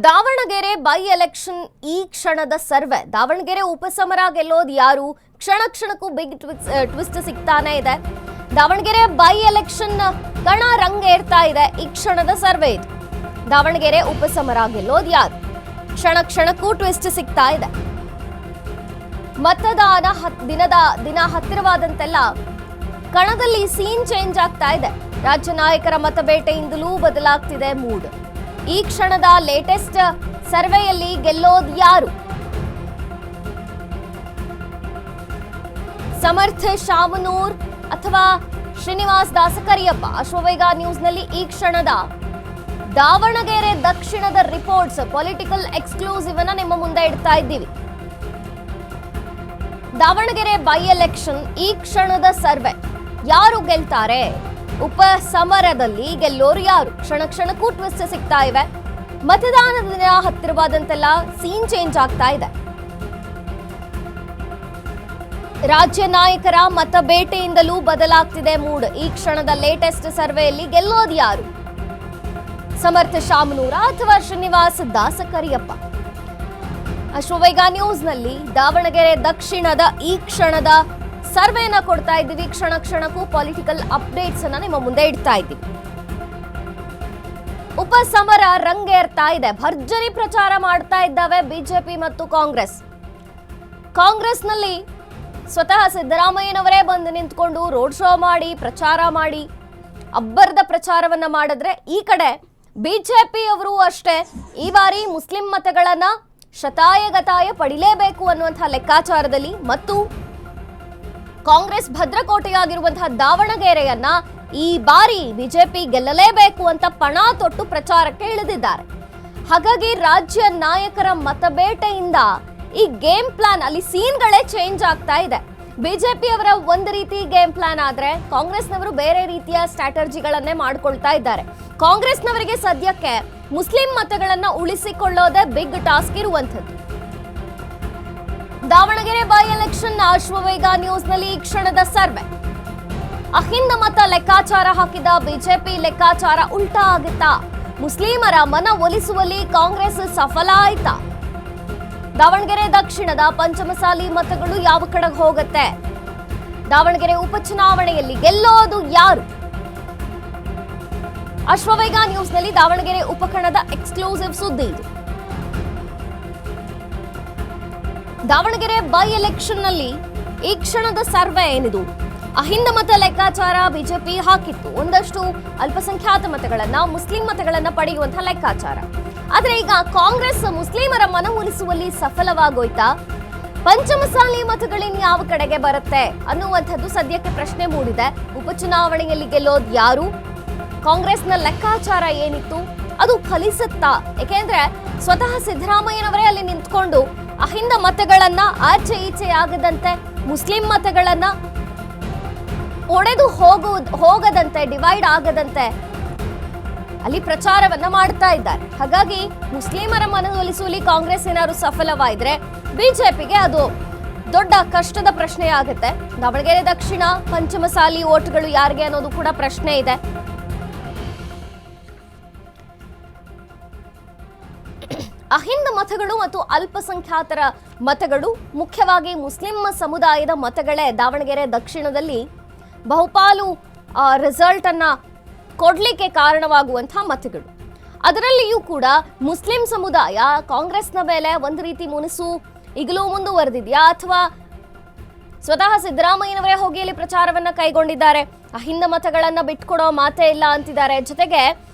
Davanagere by election ಈ ಕ್ಷಣದ survey. Davanagere ಉಪಸಮರ ಗೆಲ್ಲೋದು ಯಾರು? ಕ್ಷಣ ಕ್ಷಣಕ್ಕೂ ಬಿಗ್ ಟ್ವಿಸ್ಟ್ ಸಿಗ್ತಾನೆ ಇದೆ. ದಾವಣಗೆರೆ ಬೈ ಎಲೆಕ್ಷನ್ ಕಣ ರಂಗೇರ್ತಾ ಇದೆ. ಈ ಕ್ಷಣದ ಸರ್ವೆ ಇದು. ದಾವಣಗೆರೆ ಉಪಸಮರ ಗೆಲ್ಲೋದು ಯಾರು? ಕ್ಷಣ ಕ್ಷಣಕ್ಕೂ ಟ್ವಿಸ್ಟ್ ಸಿಗ್ತಾ ಇದೆ. ಮತದಾನ ದಿನ ಹತ್ತಿರವಾದಂತೆಲ್ಲ ಕಣದಲ್ಲಿ ಸೀನ್ ಚೇಂಜ್ ಆಗ್ತಾ ಇದೆ. ರಾಜ್ಯ ನಾಯಕರ ಮತಬೇಟೆಯಿಂದಲೂ ಬದಲಾಗ್ತಿದೆ ಮೂಡ್. ಈ ಕ್ಷಣದ ಲೇಟೆಸ್ಟ್ ಸರ್ವೆಯಲ್ಲಿ ಗೆಲ್ಲೋದು ಯಾರು? ಸಮರ್ಥ ಶಾಮನೂರ್ ಅಥವಾ ಶ್ರೀನಿವಾಸ್ ದಾಸಕರಿಯಪ್ಪ? ಅಶ್ವವೇಗ ನ್ಯೂಸ್ನಲ್ಲಿ ಈ ಕ್ಷಣದ ದಾವಣಗೆರೆ ದಕ್ಷಿಣದ ರಿಪೋರ್ಟ್ಸ್, ಪೊಲಿಟಿಕಲ್ ಎಕ್ಸ್ಕ್ಲೂಸಿವ್ ಅನ್ನ ನಿಮ್ಮ ಮುಂದೆ ಇಡ್ತಾ ಇದ್ದೀವಿ. ದಾವಣಗೆರೆ ಬೈ ಎಲೆಕ್ಷನ್ ಈ ಕ್ಷಣದ ಸರ್ವೆ. ಯಾರು ಗೆಲ್ತಾರೆ? ಉಪ ಸಮರದಲ್ಲಿ ಗೆಲ್ಲೋರು ಯಾರು? ಕ್ಷಣ ಕ್ಷಣಕ್ಕೂ ಟ್ವಿಸ್ಟ್ ಸಿಗ್ತಾ ಇವೆ. ಮತದಾನದ ದಿನ ಹತ್ತಿರವಾದಂತೆಲ್ಲ ಸೀನ್ ಚೇಂಜ್ ಆಗ್ತಾ ಇದೆ. ರಾಜ್ಯ ನಾಯಕರ ಮತಬೇಟೆಯಿಂದಲೂ ಬದಲಾಗ್ತಿದೆ ಮೂಡ್. ಈ ಕ್ಷಣದ ಲೇಟೆಸ್ಟ್ ಸರ್ವೆಯಲ್ಲಿ ಗೆಲ್ಲೋದು ಯಾರು? ಸಮರ್ಥ ಶಾಮನೂರ ಅಥವಾ ಶ್ರೀನಿವಾಸ್ ದಾಸಕರಿಯಪ್ಪ? ಅಶ್ವವೇಗ ನ್ಯೂಸ್ನಲ್ಲಿ ದಾವಣಗೆರೆ ದಕ್ಷಿಣದ ಈ ಕ್ಷಣದ ಸರ್ವೆನ ಕೊಡ್ತಾ ಇದ್ದೀವಿ. ಕ್ಷಣ ಕ್ಷಣಕ್ಕೂ ಪೊಲಿಟಿಕಲ್ ಅಪ್ಡೇಟ್ಸ್ ಅನ್ನ ನಿಮ್ಮ ಮುಂದೆ ಇಡ್ತಾ ಇದ್ದೀವಿ. ಉಪಸಮರ ರಂಗೇರ್ತಾ ಇದೆ. ಭರ್ಜರಿ ಪ್ರಚಾರ ಮಾಡ್ತಾ ಇದ್ದಾವೆ ಬಿಜೆಪಿ ಮತ್ತು ಕಾಂಗ್ರೆಸ್. ಕಾಂಗ್ರೆಸ್ನಲ್ಲಿ ಸ್ವತಃ ಸಿದ್ದರಾಮಯ್ಯನವರೇ ಬಂದು ನಿಂತ್ಕೊಂಡು ರೋಡ್ ಶೋ ಮಾಡಿ ಪ್ರಚಾರ ಮಾಡಿ ಅಬ್ಬರದ ಪ್ರಚಾರವನ್ನ ಮಾಡಿದ್ರೆ, ಈ ಕಡೆ ಬಿಜೆಪಿ ಅವರು ಅಷ್ಟೇ ಈ ಬಾರಿ ಮುಸ್ಲಿಂ ಮತಗಳನ್ನ ಶತಾಯಗತಾಯ ಪಡಿಲೇಬೇಕು ಅನ್ನುವಂತಹ ಲೆಕ್ಕಾಚಾರದಲ್ಲಿ ಮತ್ತು ಕಾಂಗ್ರೆಸ್ ಭದ್ರಕೋಟೆಯಾಗಿರುವಂತಹ ದಾವಣಗೆರೆಯನ್ನ ಈ ಬಾರಿ ಬಿಜೆಪಿ ಗೆಲ್ಲಲೇಬೇಕು ಅಂತ ಪಣ ತೊಟ್ಟು ಪ್ರಚಾರಕ್ಕೆ ಇಳಿದಿದ್ದಾರೆ. ಹಾಗಾಗಿ ರಾಜ್ಯ ನಾಯಕರ ಮತಬೇಟೆಯಿಂದ ಈ ಗೇಮ್ ಪ್ಲಾನ್, ಅಲ್ಲಿ ಸೀನ್ಗಳೇ ಚೇಂಜ್ ಆಗ್ತಾ ಇದೆ. ಬಿಜೆಪಿ ಅವರ ಒಂದು ರೀತಿ ಗೇಮ್ ಪ್ಲಾನ್ ಆದ್ರೆ ಕಾಂಗ್ರೆಸ್ನವರು ಬೇರೆ ರೀತಿಯ ಸ್ಟ್ರಾಟಜಿಗಳನ್ನೇ ಮಾಡ್ಕೊಳ್ತಾ ಇದ್ದಾರೆ. ಕಾಂಗ್ರೆಸ್ನವರಿಗೆ ಸದ್ಯಕ್ಕೆ ಮುಸ್ಲಿಂ ಮತಗಳನ್ನ ಉಳಿಸಿಕೊಳ್ಳೋದೇ ಬಿಗ್ ಟಾಸ್ಕ್ ಇರುವಂಥದ್ದು. ದಾವಣಗೆರೆ ಬೈ ಎಲೆಕ್ಷನ್ ಅಶ್ವವೇಗ ನ್ಯೂಸ್ನಲ್ಲಿ ಈ ಕ್ಷಣದ ಸರ್ವೆ. ಅಹಿಂದ ಮತ ಲೆಕ್ಕಾಚಾರ ಹಾಕಿದ ಬಿಜೆಪಿ ಲೆಕ್ಕಾಚಾರ ಉಲ್ಟಾ ಆಗುತ್ತಾ? ಮುಸ್ಲಿಮರ ಮನ ಒಲಿಸುವಲ್ಲಿ ಕಾಂಗ್ರೆಸ್ ಸಫಲ ಆಯ್ತಾ? ದಾವಣಗೆರೆ ದಕ್ಷಿಣದ ಪಂಚಮಸಾಲಿ ಮತಗಳು ಯಾವ ಕಡೆಗೆ ಹೋಗುತ್ತೆ? ದಾವಣಗೆರೆ ಉಪಚುನಾವಣೆಯಲ್ಲಿ ಗೆಲ್ಲೋದು ಯಾರು? ಅಶ್ವವೇಗ ನ್ಯೂಸ್ನಲ್ಲಿ ದಾವಣಗೆರೆ ಉಪಕಣದ ಎಕ್ಸ್ಕ್ಲೂಸಿವ್ ಸುದ್ದಿ ಇದು. ದಾವಣಗೆರೆ ಬೈ ಎಲೆಕ್ಷನ್ ನಲ್ಲಿ ಈ ಕ್ಷಣದ ಸರ್ವೆ ಏನಿದು? ಅಹಿಂದ ಮತ ಲೆಕ್ಕಾಚಾರ ಬಿಜೆಪಿ ಹಾಕಿತ್ತು. ಒಂದಷ್ಟು ಅಲ್ಪಸಂಖ್ಯಾತ ಮತಗಳನ್ನ, ಮುಸ್ಲಿಂ ಮತಗಳನ್ನ ಪಡೆಯುವಂತಹ ಲೆಕ್ಕಾಚಾರ. ಆದ್ರೆ ಈಗ ಕಾಂಗ್ರೆಸ್ ಮುಸ್ಲಿಮರ ಮನ ಒಲಿಸುವಲ್ಲಿ ಸಫಲವಾಗೋಯ್ತಾ? ಪಂಚಮಸಾಲಿ ಮತಗಳಿನ್ ಯಾವ ಕಡೆಗೆ ಬರುತ್ತೆ ಅನ್ನುವಂಥದ್ದು ಸದ್ಯಕ್ಕೆ ಪ್ರಶ್ನೆ ಮೂಡಿದೆ. ಉಪಚುನಾವಣೆಯಲ್ಲಿ ಗೆಲ್ಲೋದು ಯಾರು? ಕಾಂಗ್ರೆಸ್ನ ಲೆಕ್ಕಾಚಾರ ಏನಿತ್ತು ಅದು ಫಲಿಸುತ್ತಾ? ಏಕೆಂದ್ರೆ ಸ್ವತಃ ಸಿದ್ದರಾಮಯ್ಯನವರೇ ಅಲ್ಲಿ ನಿಂತ್ಕೊಂಡು ಅಹಿಂದ ಮತಗಳನ್ನ ಆಚೆ ಈಚೆ ಆಗದಂತೆ, ಮುಸ್ಲಿಂ ಮತಗಳನ್ನ ಒಡೆದು ಹೋಗದಂತೆ, ಡಿವೈಡ್ ಆಗದಂತೆ ಅಲ್ಲಿ ಪ್ರಚಾರವನ್ನ ಮಾಡ್ತಾ ಇದ್ದಾರೆ. ಹಾಗಾಗಿ ಮುಸ್ಲಿಮರ ಮನವೊಲಿಸುವಲ್ಲಿ ಕಾಂಗ್ರೆಸ್ ಏನಾದ್ರು ಸಫಲವಾದ್ರೆ ಬಿಜೆಪಿಗೆ ಅದು ದೊಡ್ಡ ಕಷ್ಟದ ಪ್ರಶ್ನೆ ಆಗುತ್ತೆ. ದಾವಣಗೆರೆ ದಕ್ಷಿಣ ಪಂಚಮಸಾಲಿ ಓಟ್ಗಳು ಯಾರಿಗೆ ಅನ್ನೋದು ಕೂಡ ಪ್ರಶ್ನೆ ಇದೆ. ಅಹಿಂದ ಮತಗಳು ಮತ್ತು ಅಲ್ಪಸಂಖ್ಯಾತರ ಮತಗಳು, ಮುಖ್ಯವಾಗಿ ಮುಸ್ಲಿಂ ಸಮುದಾಯದ ಮತಗಳೇ ದಾವಣಗೆರೆ ದಕ್ಷಿಣದಲ್ಲಿ ಬಹುಪಾಲು ರಿಸಲ್ಟ್ ಅನ್ನ ಕೊಡ್ಲಿಕ್ಕೆ ಕಾರಣವಾಗುವಂತಹ ಮತಗಳು. ಅದರಲ್ಲಿಯೂ ಕೂಡ ಮುಸ್ಲಿಂ ಸಮುದಾಯ ಕಾಂಗ್ರೆಸ್ನ ಮೇಲೆ ಒಂದು ರೀತಿ ಮುನಿಸು ಈಗಲೂ ಮುಂದುವರೆದಿದೆಯಾ, ಅಥವಾ ಸ್ವತಃ ಸಿದ್ದರಾಮಯ್ಯನವರೇ ಹೋಗಿ ಅಲ್ಲಿ ಪ್ರಚಾರವನ್ನ ಕೈಗೊಂಡಿದ್ದಾರೆ, ಅಹಿಂದ ಮತಗಳನ್ನ ಬಿಟ್ಕೊಡೋ ಮಾತೇ ಇಲ್ಲ ಅಂತಿದ್ದಾರೆ. ಜೊತೆಗೆ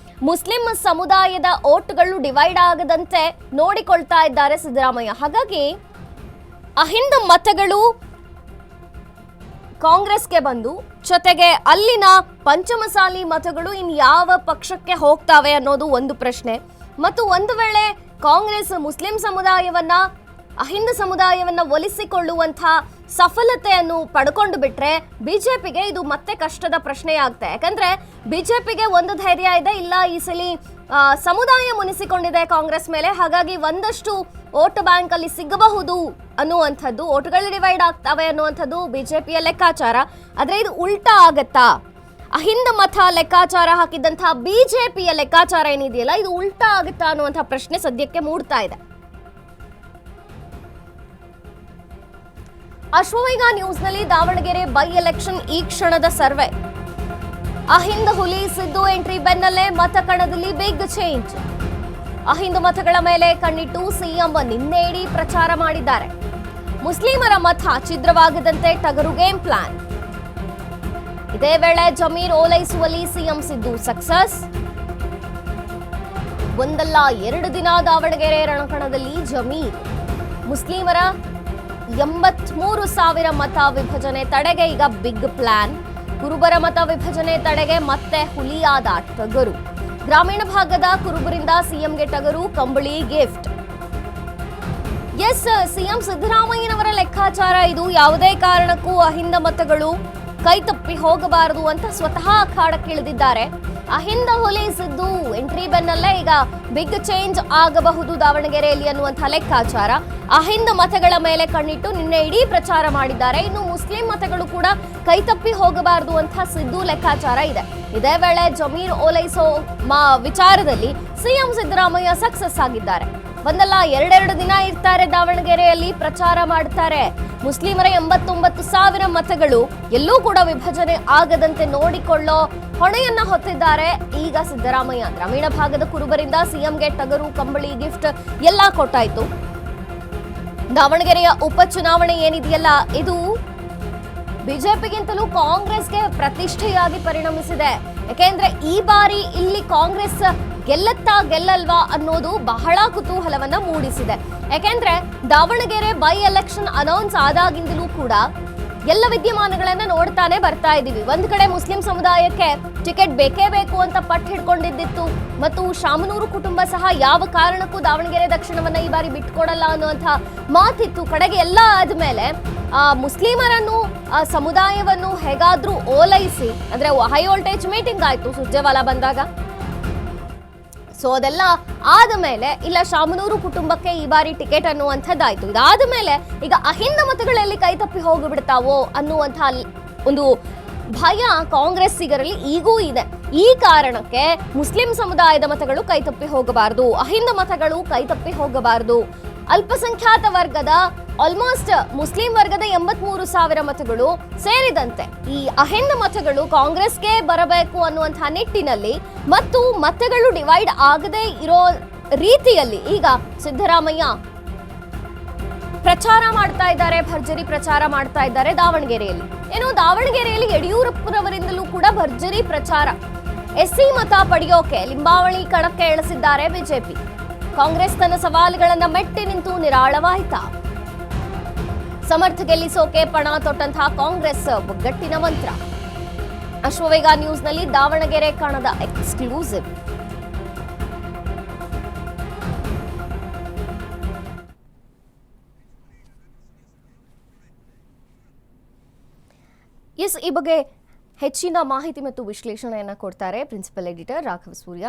ಮುಸ್ಲಿಂ ಸಮುದಾಯದ ಓಟ್ಗಳು ಡಿವೈಡ್ ಆಗದಂತೆ ನೋಡಿಕೊಳ್ತಾ ಇದ್ದಾರೆ ಸಿದ್ದರಾಮಯ್ಯ. ಹಾಗಾಗಿ ಅಹಿಂದ ಮತಗಳು ಕಾಂಗ್ರೆಸ್ಗೆ ಬಂದು, ಜೊತೆಗೆ ಅಲ್ಲಿನ ಪಂಚಮಸಾಲಿ ಮತಗಳು ಇನ್ ಯಾವ ಪಕ್ಷಕ್ಕೆ ಹೋಗ್ತಾವೆ ಅನ್ನೋದು ಒಂದು ಪ್ರಶ್ನೆ. ಮತ್ತು ಒಂದು ವೇಳೆ ಕಾಂಗ್ರೆಸ್ ಮುಸ್ಲಿಂ ಸಮುದಾಯವನ್ನ, ಅಹಿಂದ ಸಮುದಾಯವನ್ನ ಒಲಿಸಿಕೊಳ್ಳುವಂತಹ ಸಫಲತೆಯನ್ನು ಪಡ್ಕೊಂಡು ಬಿಟ್ರೆ ಬಿಜೆಪಿಗೆ ಇದು ಮತ್ತೆ ಕಷ್ಟದ ಪ್ರಶ್ನೆ ಆಗುತ್ತೆ. ಯಾಕಂದ್ರೆ ಬಿಜೆಪಿಗೆ ಒಂದು ಧೈರ್ಯ ಇದೆ, ಇಲ್ಲ ಈ ಸಲ ಸಮುದಾಯ ಮುನಿಸಿಕೊಂಡಿದೆ ಕಾಂಗ್ರೆಸ್ ಮೇಲೆ, ಹಾಗಾಗಿ ಒಂದಷ್ಟು ವೋಟ್ ಬ್ಯಾಂಕ್ ಅಲ್ಲಿ ಸಿಗಬಹುದು ಅನ್ನುವಂಥದ್ದು, ವೋಟ್ಗಳು ಡಿವೈಡ್ ಆಗ್ತವೆ ಅನ್ನುವಂಥದ್ದು ಬಿಜೆಪಿಯ ಲೆಕ್ಕಾಚಾರ. ಆದ್ರೆ ಇದು ಉಲ್ಟಾ ಆಗತ್ತಾ? ಅಹಿಂದ ಮತ ಲೆಕ್ಕಾಚಾರ ಹಾಕಿದ್ದಂತಹ ಬಿಜೆಪಿಯ ಲೆಕ್ಕಾಚಾರ ಏನಿದೆಯಲ್ಲ ಇದು ಉಲ್ಟಾ ಆಗುತ್ತಾ ಅನ್ನುವಂತಹ ಪ್ರಶ್ನೆ ಸದ್ಯಕ್ಕೆ ಮೂಡ್ತಾ ಇದೆ. ಅಶ್ವವೇಗ ನ್ಯೂಸ್ನಲ್ಲಿ ದಾವಣಗೆರೆ ಬೈ ಎಲೆಕ್ಷನ್ ಈ ಕ್ಷಣದ ಸರ್ವೆ. ಅಹಿಂದ ಹುಲಿ ಸಿದ್ದು ಎಂಟ್ರಿ ಬೆನ್ನಲ್ಲೇ ಮತಕಣದಲ್ಲಿ ಬಿಗ್ ಚೇಂಜ್. ಅಹಿಂದ ಮತಗಳ ಮೇಲೆ ಕಣ್ಣಿಟ್ಟು ಸಿಎಂ ನಿನ್ನೆ ಇಡೀ ಪ್ರಚಾರ ಮಾಡಿದ್ದಾರೆ. ಮುಸ್ಲಿಮರ ಮತ ಛಿದ್ರವಾಗದಂತೆ ಟಗರು ಗೇಮ್ ಪ್ಲಾನ್. ಇದೇ ವೇಳೆ ಜಮೀರ್ ಓಲೈಸುವಲ್ಲಿ ಸಿಎಂ ಸಿದ್ದು ಸಕ್ಸಸ್. ಒಂದಲ್ಲ ಎರಡು ದಿನ ದಾವಣಗೆರೆ ರಣಕಣದಲ್ಲಿ ಜಮೀರ್. ಮುಸ್ಲಿಮರ 83,000 ಮತ ವಿಭಜನೆ ತಡೆಗೆ ಈಗ ಬಿಗ್ ಪ್ಲಾನ್. ಕುರುಬರ ಮತ ವಿಭಜನೆ ತಡೆಗೆ ಮತ್ತೆ ಹುಲಿಯಾದ ಟಗರು. ಗ್ರಾಮೀಣ ಭಾಗದ ಕುರುಬರಿಂದ ಸಿಎಂಗೆ ಟಗರು, ಕಂಬಳಿ ಗಿಫ್ಟ್. ಎಸ್, ಸಿಎಂ ಸಿದ್ದರಾಮಯ್ಯನವರ ಲೆಕ್ಕಾಚಾರ ಇದು. ಯಾವುದೇ ಕಾರಣಕ್ಕೂ ಅಹಿಂದ ಮತಗಳು ಕೈತಪ್ಪಿ ಹೋಗಬಾರದು ಅಂತ ಸ್ವತಃ ಅಖಾಡಕ್ಕಿಳಿದಿದ್ದಾರೆ. ಅಹಿಂದ ಹುಲಿ ಸಿದ್ದು ಎಂಟ್ರಿ ಬೆನ್ನಲ್ಲೇ ಈಗ ಬಿಗ್ ಚೇಂಜ್ ಆಗಬಹುದು ದಾವಣಗೆರೆಯಲ್ಲಿ ಅನ್ನುವಂಥ ಲೆಕ್ಕಾಚಾರ. ಅಹಿಂದ ಮತಗಳ ಮೇಲೆ ಕಣ್ಣಿಟ್ಟು ನಿನ್ನೆ ಇಡೀ ಪ್ರಚಾರ ಮಾಡಿದ್ದಾರೆ. ಇನ್ನು ಮುಸ್ಲಿಂ ಮತಗಳು ಕೂಡ ಕೈತಪ್ಪಿ ಹೋಗಬಾರದು ಅಂತ ಸಿದ್ದು ಲೆಕ್ಕಾಚಾರ ಇದೆ. ಇದೇ ವೇಳೆ ಜಮೀರ್ ಓಲೈಸೋ ವಿಚಾರದಲ್ಲಿ ಸಿಎಂ ಸಿದ್ದರಾಮಯ್ಯ ಸಕ್ಸಸ್ ಆಗಿದ್ದಾರೆ. ಒಂದಲ್ಲ ಎರಡೆರಡು ದಿನ ಇರ್ತಾರೆ ದಾವಣಗೆರೆಯಲ್ಲಿ, ಪ್ರಚಾರ ಮಾಡ್ತಾರೆ. ಮುಸ್ಲಿಮರ 89,000 ಮತಗಳು ಎಲ್ಲೂ ಕೂಡ ವಿಭಜನೆ ಆಗದಂತೆ ನೋಡಿಕೊಳ್ಳೋ ಹೊಣೆಯನ್ನ ಹೊತ್ತಿದ್ದಾರೆ ಈಗ ಸಿದ್ದರಾಮಯ್ಯ. ಗ್ರಾಮೀಣ ಭಾಗದ ಕುರುಬರಿಂದ ಸಿಎಂಗೆ ಟಗರು, ಕಂಬಳಿ ಗಿಫ್ಟ್ ಎಲ್ಲ ಕೊಟ್ಟಾಯ್ತು. ದಾವಣಗೆರೆಯ ಉಪಚುನಾವಣೆ ಏನಿದೆಯಲ್ಲ ಇದು ಬಿಜೆಪಿಗಿಂತಲೂ ಕಾಂಗ್ರೆಸ್ಗೆ ಪ್ರತಿಷ್ಠೆಯಾಗಿ ಪರಿಣಮಿಸಿದೆ. ಯಾಕೆಂದ್ರೆ ಈ ಬಾರಿ ಇಲ್ಲಿ ಕಾಂಗ್ರೆಸ್ ಗೆಲ್ಲತ್ತಾ ಗೆಲ್ಲಲ್ವಾ ಅನ್ನೋದು ಬಹಳ ಕುತೂಹಲವನ್ನ ಮೂಡಿಸಿದೆ. ಯಾಕೆಂದ್ರೆ ದಾವಣಗೆರೆ ಬೈ ಎಲೆಕ್ಷನ್ ಅನೌನ್ಸ್ ಆದಾಗಿಂದಲೂ ಕೂಡ ಎಲ್ಲ ವಿದ್ಯಮಾನಗಳನ್ನ ನೋಡ್ತಾನೆ ಬರ್ತಾ ಇದೀವಿ. ಒಂದ್ ಕಡೆ ಮುಸ್ಲಿಂ ಸಮುದಾಯಕ್ಕೆ ಟಿಕೆಟ್ ಬೇಕೇ ಬೇಕು ಅಂತ ಪಟ್ಟು ಹಿಡ್ಕೊಂಡಿದ್ದಿತ್ತು ಮತ್ತು ಶಾಮನೂರು ಕುಟುಂಬ ಸಹ ಯಾವ ಕಾರಣಕ್ಕೂ ದಾವಣಗೆರೆ ದಕ್ಷಿಣವನ್ನ ಈ ಬಾರಿ ಬಿಟ್ಕೊಡಲ್ಲ ಅನ್ನುವಂಥ ಮಾತಿತ್ತು. ಕಡೆಗೆ ಎಲ್ಲ ಆದ್ಮೇಲೆ ಮುಸ್ಲಿಮರನ್ನು ಸಮುದಾಯವನ್ನು ಹೇಗಾದ್ರೂ ಓಲೈಸಿ, ಅಂದ್ರೆ ಹೈ ವೋಲ್ಟೇಜ್ ಮೀಟಿಂಗ್ ಆಯ್ತು ಸುರ್ಜೇವಾಲಾ ಬಂದಾಗ. ಸೊ ಅದೆಲ್ಲ ಆದ ಮೇಲೆ ಇಲ್ಲ ಶಾಮನೂರು ಕುಟುಂಬಕ್ಕೆ ಈ ಬಾರಿ ಟಿಕೆಟ್ ಅನ್ನುವಂಥದ್ದಾಯ್ತು. ಇದಾದ ಮೇಲೆ ಈಗ ಅಹಿಂದ ಮತಗಳಲ್ಲಿ ಕೈ ತಪ್ಪಿ ಹೋಗಿಬಿಡ್ತಾವೋ ಅನ್ನುವಂಥ ಒಂದು ಭಯ ಕಾಂಗ್ರೆಸ್ಸಿಗರಲ್ಲಿ ಈಗೂ ಇದೆ. ಈ ಕಾರಣಕ್ಕೆ ಮುಸ್ಲಿಂ ಸಮುದಾಯದ ಮತಗಳು ಕೈತಪ್ಪಿ ಹೋಗಬಾರದು, ಅಹಿಂದ ಮತಗಳು ಕೈತಪ್ಪಿ ಹೋಗಬಾರದು. ಅಲ್ಪಸಂಖ್ಯಾತ ವರ್ಗದ ಆಲ್ಮೋಸ್ಟ್ ಮುಸ್ಲಿಂ ವರ್ಗದ 83,000 ಮತಗಳು ಸೇರಿದಂತೆ ಈ ಅಹಿಂದ ಮತಗಳು ಕಾಂಗ್ರೆಸ್ಗೆ ಬರಬೇಕು ಅನ್ನುವಂತಹ ನಿಟ್ಟಿನಲ್ಲಿ ಮತ್ತು ಮತಗಳು ಡಿವೈಡ್ ಆಗದೆ ಇರೋ ರೀತಿಯಲ್ಲಿ ಈಗ ಸಿದ್ದರಾಮಯ್ಯ ಪ್ರಚಾರ ಮಾಡ್ತಾ ಇದ್ದಾರೆ, ಭರ್ಜರಿ ಪ್ರಚಾರ ಮಾಡ್ತಾ ಇದ್ದಾರೆ ದಾವಣಗೆರೆಯಲ್ಲಿ. ಏನು ದಾವಣಗೆರೆಯಲ್ಲಿ ಯಡಿಯೂರಪ್ಪರವರಿಂದಲೂ ಕೂಡ ಭರ್ಜರಿ ಪ್ರಚಾರ. ಎಸ್ಸಿ ಮತ ಪಡೆಯೋಕೆ ಲಿಂಬಾವಳಿ ಕಣಕ್ಕೆ ಇಳಿಸಿದ್ದಾರೆ ಬಿಜೆಪಿ. ಕಾಂಗ್ರೆಸ್ ತನ್ನ ಸವಾಲುಗಳನ್ನ ಮೆಟ್ಟಿ ನಿಂತು ನಿರಾಳವಾಯಿತ. ಸಮರ್ಥ ಗೆಲ್ಲಿಸೋಕೆ ಪಣ ತೊಟ್ಟಂತಹ ಕಾಂಗ್ರೆಸ್ ಒಗ್ಗಟ್ಟಿನ ಮಂತ್ರ. ಅಶ್ವವೇಗ ನ್ಯೂಸ್ನಲ್ಲಿ ದಾವಣಗೆರೆ ಕಣದ ಎಕ್ಸ್ಕ್ಲೂಸಿವ್. ಎಸ್, ಈ ಬಗ್ಗೆ ಹೆಚ್ಚಿನ ಮಾಹಿತಿ ಮತ್ತು ವಿಶ್ಲೇಷಣೆಯನ್ನು ಕೊಡ್ತಾರೆ ಪ್ರಿನ್ಸಿಪಲ್ ಎಡಿಟರ್ ರಾಘವ ಸೂರ್ಯ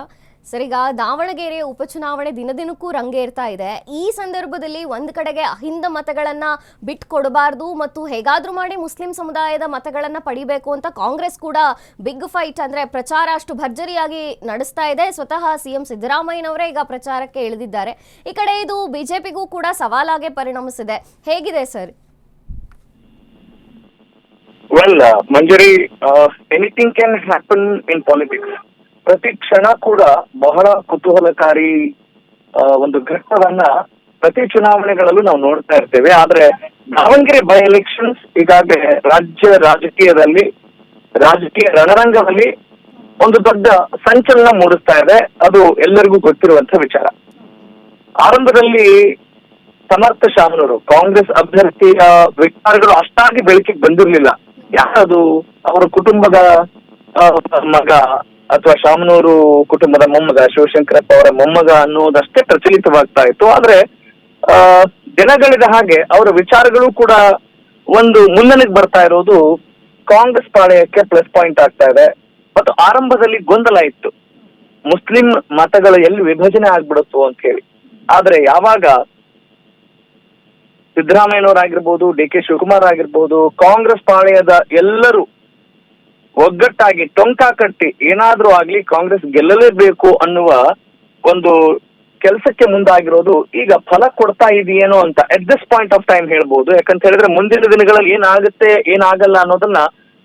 ಸರ್. ಈಗ ದಾವಣಗೆರೆ ಉಪಚುನಾವಣೆ ದಿನದಿನಕ್ಕೂ ರಂಗೇರ್ತಾ ಇದೆ. ಈ ಸಂದರ್ಭದಲ್ಲಿ ಒಂದು ಕಡೆಗೆ ಅಹಿಂದ ಮತಗಳನ್ನ ಬಿಟ್ಕೊಡಬಾರ್ದು ಮತ್ತು ಹೇಗಾದ್ರೂ ಮಾಡಿ ಮುಸ್ಲಿಂ ಸಮುದಾಯದ ಮತಗಳನ್ನ ಪಡಿಬೇಕು ಅಂತ ಕಾಂಗ್ರೆಸ್ ಕೂಡ ಬಿಗ್ ಫೈಟ್ ಅಂದ್ರೆ ಪ್ರಚಾರ ಅಷ್ಟು ಭರ್ಜರಿಯಾಗಿ ನಡೆಸ್ತಾ ಇದೆ. ಸ್ವತಃ ಸಿಎಂ ಸಿದ್ದರಾಮಯ್ಯನವರೇ ಈಗ ಪ್ರಚಾರಕ್ಕೆ ಇಳಿದಿದ್ದಾರೆ. ಈ ಕಡೆ ಇದು ಬಿಜೆಪಿಗೂ ಕೂಡ ಸವಾಲಾಗಿ ಪರಿಣಮಿಸಿದೆ. ಹೇಗಿದೆ sir? Well, Manjari, anything can happen in politics. ಪ್ರತಿ ಕ್ಷಣ ಕೂಡ ಬಹಳ ಕುತೂಹಲಕಾರಿ ಒಂದು ಘಟ್ಟವನ್ನ ಪ್ರತಿ ಚುನಾವಣೆಗಳಲ್ಲೂ ನಾವು ನೋಡ್ತಾ ಇರ್ತೇವೆ. ಆದ್ರೆ ದಾವಣಗೆರೆ ಬೈ ಎಲೆಕ್ಷನ್ಸ್ ಈಗಾಗಲೇ ರಾಜ್ಯ ರಾಜಕೀಯ ರಣರಂಗದಲ್ಲಿ ಒಂದು ದೊಡ್ಡ ಸಂಚಲನ ಮೂಡಿಸ್ತಾ ಇದೆ. ಅದು ಎಲ್ಲರಿಗೂ ಗೊತ್ತಿರುವಂತ ವಿಚಾರ. ಆರಂಭದಲ್ಲಿ ಸಮರ್ಥ ಶಾಮನೂರು ಕಾಂಗ್ರೆಸ್ ಅಭ್ಯರ್ಥಿಯ ವಿಚಾರಗಳು ಅಷ್ಟಾಗಿ ಬೆಳಕಿಗೆ ಬಂದಿರಲಿಲ್ಲ. ಯಾರದು ಅವರ ಕುಟುಂಬದ ಮಗ ಅಥವಾ ಶಾಮನೂರು ಕುಟುಂಬದ ಮೊಮ್ಮಗ, ಶಿವಶಂಕರಪ್ಪ ಅವರ ಮೊಮ್ಮಗ ಅನ್ನೋದಷ್ಟೇ ಪ್ರಚಲಿತವಾಗ್ತಾ ಇತ್ತು. ಆದ್ರೆ ದಿನಗಳಿದ ಹಾಗೆ ಅವರ ವಿಚಾರಗಳು ಕೂಡ ಒಂದು ಮುನ್ನಡೆಗೆ ಬರ್ತಾ ಇರೋದು ಕಾಂಗ್ರೆಸ್ ಪಾಳೆಯಕ್ಕೆ ಪ್ಲಸ್ ಪಾಯಿಂಟ್ ಆಗ್ತಾ ಇದೆ. ಮತ್ತು ಆರಂಭದಲ್ಲಿ ಗೊಂದಲ ಇತ್ತು, ಮುಸ್ಲಿಂ ಮತಗಳು ಎಲ್ಲಿ ವಿಭಜನೆ ಆಗ್ಬಿಡುತ್ತೋ ಅಂತ ಹೇಳಿ. ಆದ್ರೆ ಯಾವಾಗ ಸಿದ್ದರಾಮಯ್ಯನವರಾಗಿರ್ಬೋದು, ಡಿ ಕೆ ಶಿವಕುಮಾರ್ ಆಗಿರ್ಬೋದು, ಕಾಂಗ್ರೆಸ್ ಪಾಳೆಯದ ಎಲ್ಲರೂ ಒಗ್ಗಟ್ಟಾಗಿ ಟೊಂಕ ಕಟ್ಟಿ ಏನಾದ್ರೂ ಆಗ್ಲಿ ಕಾಂಗ್ರೆಸ್ ಗೆಲ್ಲಲೇಬೇಕು ಅನ್ನುವ ಒಂದು ಕೆಲಸಕ್ಕೆ ಮುಂದಾಗಿರೋದು ಈಗ ಫಲ ಕೊಡ್ತಾ ಇದೆಯೇನೋ ಅಂತ at this point of time ಹೇಳ್ಬೋದು. ಯಾಕಂತ ಹೇಳಿದ್ರೆ ಮುಂದಿನ ದಿನಗಳಲ್ಲಿ ಏನಾಗುತ್ತೆ ಏನಾಗಲ್ಲ ಅನ್ನೋದನ್ನ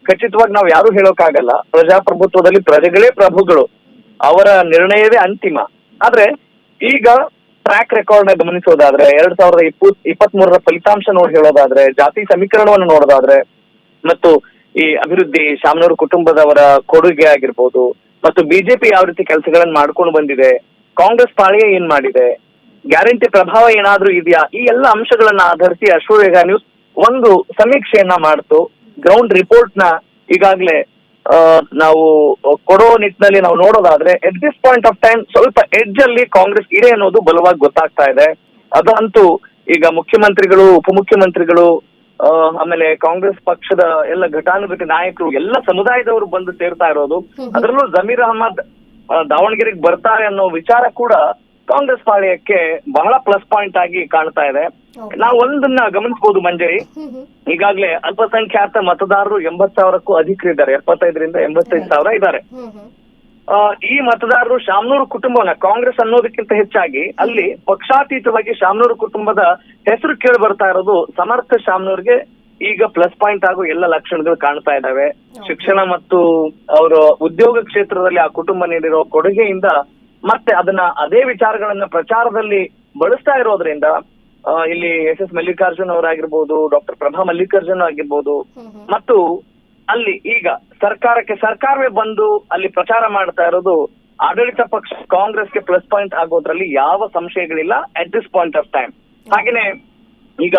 ಖಚಿತವಾಗಿ ನಾವು ಯಾರು ಹೇಳೋಕ್ಕಾಗಲ್ಲ. ಪ್ರಜಾಪ್ರಭುತ್ವದಲ್ಲಿ ಪ್ರಜೆಗಳೇ ಪ್ರಭುಗಳು, ಅವರ ನಿರ್ಣಯವೇ ಅಂತಿಮ. ಆದ್ರೆ ಈಗ ಟ್ರ್ಯಾಕ್ ರೆಕಾರ್ಡ್ ನ ಗಮನಿಸೋದಾದ್ರೆ 2023 ಫಲಿತಾಂಶ ನೋಡಿ ಹೇಳೋದಾದ್ರೆ, ಜಾತಿ ಸಮೀಕರಣವನ್ನು ನೋಡೋದಾದ್ರೆ, ಮತ್ತು ಈ ಅಭಿವೃದ್ಧಿ, ಶಾಮನೂರು ಕುಟುಂಬದವರ ಕೊಡುಗೆ ಆಗಿರ್ಬೋದು, ಮತ್ತು ಬಿಜೆಪಿ ಯಾವ ರೀತಿ ಕೆಲಸಗಳನ್ನ ಮಾಡ್ಕೊಂಡು ಬಂದಿದೆ, ಕಾಂಗ್ರೆಸ್ ಪಾಳ್ಯ ಏನ್ ಮಾಡಿದೆ, ಗ್ಯಾರಂಟಿ ಪ್ರಭಾವ ಏನಾದ್ರೂ ಇದೆಯಾ, ಈ ಎಲ್ಲ ಅಂಶಗಳನ್ನ ಆಧರಿಸಿ ಅಶ್ವವೇಗ ನ್ಯೂಸ್ ಒಂದು ಸಮೀಕ್ಷೆಯನ್ನ ಮಾಡ್ತು. ಗ್ರೌಂಡ್ ರಿಪೋರ್ಟ್ ನ ಈಗಾಗಲೇ ನಾವು ಕೊಡೋ ನಿಟ್ಟಿನಲ್ಲಿ ನಾವು ನೋಡೋದಾದ್ರೆ at this point of time ಸ್ವಲ್ಪ ಎಡ್ಜ್ ಅಲ್ಲಿ ಕಾಂಗ್ರೆಸ್ ಇದೆ ಅನ್ನೋದು ಬಲವಾಗಿ ಗೊತ್ತಾಗ್ತಾ ಇದೆ. ಅದಂತೂ ಈಗ ಮುಖ್ಯಮಂತ್ರಿಗಳು, ಉಪಮುಖ್ಯಮಂತ್ರಿಗಳು, ಆಮೇಲೆ ಕಾಂಗ್ರೆಸ್ ಪಕ್ಷದ ಎಲ್ಲ ಘಟಾನುಘಟಿ ನಾಯಕರು, ಎಲ್ಲ ಸಮುದಾಯದವರು ಬಂದು ಸೇರ್ತಾ ಇರೋದು. ಅದರಲ್ಲೂ ಜಮೀರ್ ಅಹಮದ್ ದಾವಣಗೆರೆಗೆ ಬರ್ತಾರೆ ಅನ್ನೋ ವಿಚಾರ ಕೂಡ ಕಾಂಗ್ರೆಸ್ ಪಾಳ್ಯಕ್ಕೆ ಬಹಳ ಪ್ಲಸ್ ಪಾಯಿಂಟ್ ಆಗಿ ಕಾಣ್ತಾ ಇದೆ. ನಾವು ಒಂದನ್ನ ಗಮನಿಸಬಹುದು ಮಂಜರಿ, ಈಗಾಗಲೇ ಅಲ್ಪಸಂಖ್ಯಾತ ಮತದಾರರು 80,000ಕ್ಕೂ ಅಧಿಕರಿದ್ದಾರೆ. 75,000 ರಿಂದ 85,000 ಇದ್ದಾರೆ. ಈ ಮತದಾರರು ಶಾಮನೂರು ಕುಟುಂಬವನ್ನ, ಕಾಂಗ್ರೆಸ್ ಅನ್ನೋದಕ್ಕಿಂತ ಹೆಚ್ಚಾಗಿ ಅಲ್ಲಿ ಪಕ್ಷಾತೀತವಾಗಿ ಶಾಮನೂರು ಕುಟುಂಬದ ಹೆಸರು ಕೇಳಿ ಬರ್ತಾ ಇರೋದು ಸಮರ್ಥ ಶಾಮನೂರ್ಗೆ ಈಗ ಪ್ಲಸ್ ಪಾಯಿಂಟ್ ಆಗೋ ಎಲ್ಲ ಲಕ್ಷಣಗಳು ಕಾಣ್ತಾ ಇದ್ದಾವೆ. ಶಿಕ್ಷಣ ಮತ್ತು ಅವರ ಉದ್ಯೋಗ ಕ್ಷೇತ್ರದಲ್ಲಿ ಆ ಕುಟುಂಬ ನೀಡಿರೋ ಕೊಡುಗೆಯಿಂದ ಮತ್ತೆ ಅದನ್ನ ಅದೇ ವಿಚಾರಗಳನ್ನ ಪ್ರಚಾರದಲ್ಲಿ ಬಳಸ್ತಾ ಇರೋದ್ರಿಂದ ಇಲ್ಲಿ ಎಸ್ ಮಲ್ಲಿಕಾರ್ಜುನ್ ಅವರಾಗಿರ್ಬೋದು, ಡಾಕ್ಟರ್ ಪ್ರಭಾ ಮಲ್ಲಿಕಾರ್ಜುನ್ ಆಗಿರ್ಬೋದು, ಮತ್ತು ಅಲ್ಲಿ ಈಗ ಸರ್ಕಾರವೇ ಬಂದು ಅಲ್ಲಿ ಪ್ರಚಾರ ಮಾಡ್ತಾ ಇರೋದು ಆಡಳಿತ ಪಕ್ಷ ಕಾಂಗ್ರೆಸ್ಗೆ ಪ್ಲಸ್ ಪಾಯಿಂಟ್ ಆಗೋದ್ರಲ್ಲಿ ಯಾವ ಸಂಶಯಗಳಿಲ್ಲ at this point of time. ಹಾಗೇನೆ ಈಗ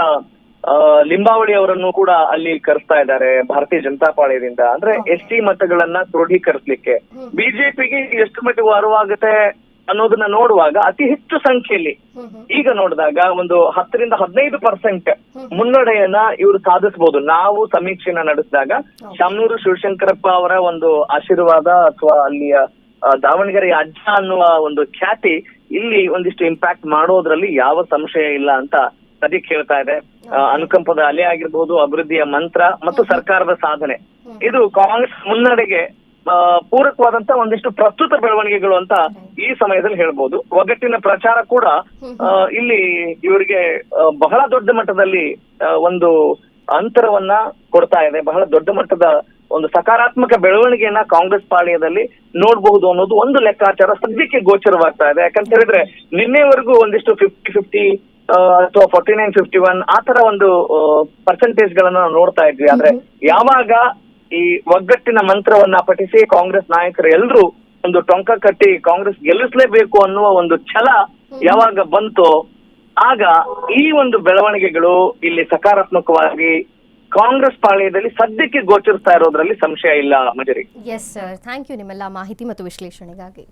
ಲಿಂಬಾವಳಿ ಅವರನ್ನು ಕೂಡ ಅಲ್ಲಿ ಕರೆಸ್ತಾ ಇದ್ದಾರೆ ಭಾರತೀಯ ಜನತಾ ಪಾಳ್ಯದಿಂದ, ಅಂದ್ರೆ ST ಮತಗಳನ್ನ ಕ್ರೋಢೀಕರಿಸಲಿಕ್ಕೆ. ಬಿಜೆಪಿಗೆ ಎಷ್ಟು ಮಟ್ಟಿಗೆ ಅರಿವಾಗುತ್ತೆ ಅನ್ನೋದನ್ನ ನೋಡುವಾಗ ಅತಿ ಹೆಚ್ಚು ಸಂಖ್ಯೆಯಲ್ಲಿ ಈಗ ನೋಡಿದಾಗ ಒಂದು 10 ರಿಂದ 15% ಮುನ್ನಡೆಯನ್ನ ಇವರು ಸಾಧಿಸಬಹುದು. ನಾವು ಸಮೀಕ್ಷೆನ ನಡೆಸಿದಾಗ ಶಾಮನೂರು ಶಿವಶಂಕರಪ್ಪ ಅವರ ಒಂದು ಆಶೀರ್ವಾದ ಅಥವಾ ಅಲ್ಲಿಯ ದಾವಣಗೆರೆ ಅಜ್ಜ ಅನ್ನುವ ಒಂದು ಖ್ಯಾತಿ ಇಲ್ಲಿ ಒಂದಿಷ್ಟು ಇಂಪ್ಯಾಕ್ಟ್ ಮಾಡೋದ್ರಲ್ಲಿ ಯಾವ ಸಂಶಯ ಇಲ್ಲ ಅಂತ ಸದ್ಯಕ್ಕೆ ಹೇಳ್ತಾ ಇದೆ. ಅನುಕಂಪದ ಅಲೆ ಆಗಿರ್ಬೋದು, ಅಭಿವೃದ್ಧಿಯ ಮಂತ್ರ ಮತ್ತು ಸರ್ಕಾರದ ಸಾಧನೆ, ಇದು ಕಾಂಗ್ರೆಸ್ ಮುನ್ನಡೆಗೆ ಪೂರಕವಾದಂತ ಒಂದಿಷ್ಟು ಪ್ರಸ್ತುತ ಬೆಳವಣಿಗೆಗಳು ಅಂತ ಈ ಸಮಯದಲ್ಲಿ ಹೇಳ್ಬೋದು. ಒಗ್ಗಟ್ಟಿನ ಪ್ರಚಾರ ಕೂಡ ಇಲ್ಲಿ ಇವರಿಗೆ ಬಹಳ ದೊಡ್ಡ ಮಟ್ಟದಲ್ಲಿ ಒಂದು ಅಂತರವನ್ನ ಕೊಡ್ತಾ ಇದೆ. ಬಹಳ ದೊಡ್ಡ ಮಟ್ಟದ ಒಂದು ಸಕಾರಾತ್ಮಕ ಬೆಳವಣಿಗೆಯನ್ನ ಕಾಂಗ್ರೆಸ್ ಪಾಳ್ಯದಲ್ಲಿ ನೋಡಬಹುದು ಅನ್ನೋದು ಒಂದು ಲೆಕ್ಕಾಚಾರ ಸದ್ಯಕ್ಕೆ ಗೋಚರವಾಗ್ತಾ ಇದೆ. ಯಾಕಂತ ಹೇಳಿದ್ರೆ ನಿನ್ನೆವರೆಗೂ ಒಂದಿಷ್ಟು 50-50 ಅಥವಾ 49-51 ಆ ತರ ಒಂದು ಪರ್ಸೆಂಟೇಜ್ ಗಳನ್ನ ನಾವು ನೋಡ್ತಾ ಇದ್ವಿ. ಆದ್ರೆ ಯಾವಾಗ ಈ ಒಗ್ಗಟ್ಟಿನ ಮಂತ್ರವನ್ನ ಪಠಿಸಿ ಕಾಂಗ್ರೆಸ್ ನಾಯಕರು ಎಲ್ಲರೂ ಒಂದು ಟೊಂಕ ಕಟ್ಟಿ ಕಾಂಗ್ರೆಸ್ ಗೆಲ್ಲಿಸಲೇಬೇಕು ಅನ್ನುವ ಒಂದು ಛಲ ಯಾವಾಗ ಬಂತೋ ಆಗ ಈ ಒಂದು ಬೆಳವಣಿಗೆಗಳು ಇಲ್ಲಿ ಸಕಾರಾತ್ಮಕವಾಗಿ ಕಾಂಗ್ರೆಸ್ ಪಾಳ್ಯದಲ್ಲಿ ಸದ್ಯಕ್ಕೆ ಗೋಚರಿಸ್ತಾ ಇರೋದ್ರಲ್ಲಿ ಸಂಶಯ ಇಲ್ಲ ಮಂಜರಿ. ಎಸ್ ಸರ್, ಥ್ಯಾಂಕ್ ಯು ನಿಮ್ಮೆಲ್ಲ ಮಾಹಿತಿ ಮತ್ತು ವಿಶ್ಲೇಷಣೆಗಾಗಿ.